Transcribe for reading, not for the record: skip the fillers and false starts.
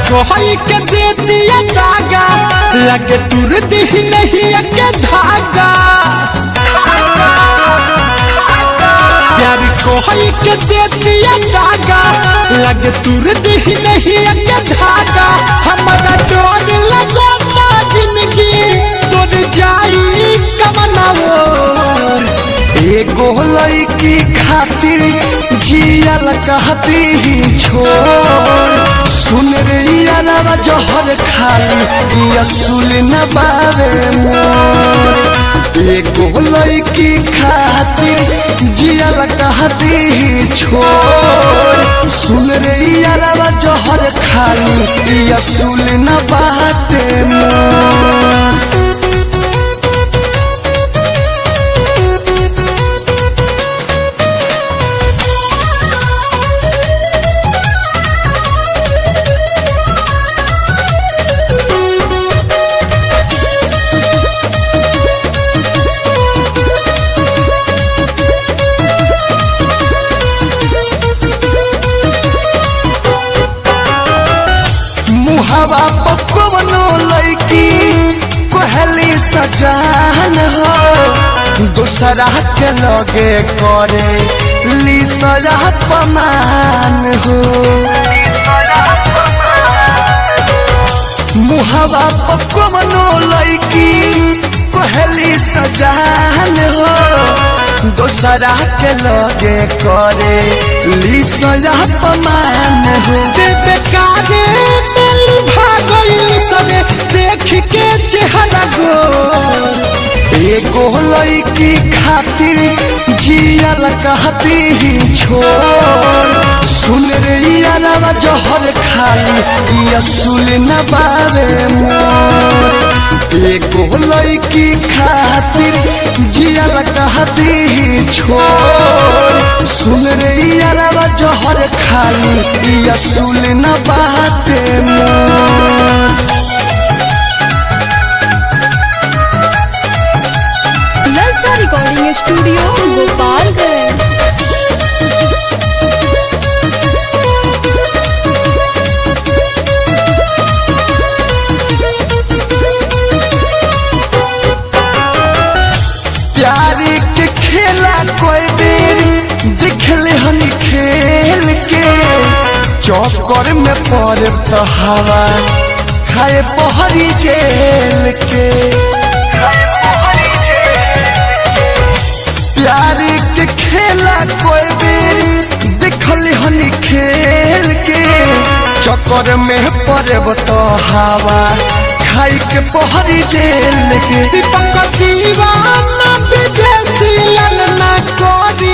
कोहई के दे दिया धागा लगे तुर दी नहीं के धागा प्यारी कोहई के दे दिया धागा लगे तुर दी नहीं के धागा हमारा डोर लगा जिंदगी तोड़ जाई कमनाओ एगो लड़की खातिर जियल कहती ही छोड़ सुन रे यारा जहर खाली असूल न बारे मोर एगो लड़की खातिर जियल कहती ही छोड़ सुन रे यारा जहर खाली असूल न बाते मोर हवा पकवनो लड़की कहली सजान हो दूसरा के लगे करे ली सजा पमान हो मुहवा पकवनो लड़की कहली सजान हो दूसरा के लगे करे ली सजा पमान हो बेकारे सबे देख के चेहरा गोर एगो लड़की खातिर जियल कहती ही छोड़ सुन रे यारा जहर खाली असूल न बारे मोर एगो लड़की खातिर जियल कहती ही छोड़ सुन रे यारा जहर खाली असूल न बाते मोर रिकॉर्डिंग स्टूडियो गोपालगंज। प्यारी के खेला कोई बेर दिखले हनी खेल के चौकर में पड़े तो हवा खाए पहरी जेल के प्यारी के खेला कोई बेर दिखली हनी खेल के चक्कर में पड़े तो हवा खाई के पहरी जेल के दीपक दीवाना विदेशी ललना कोरी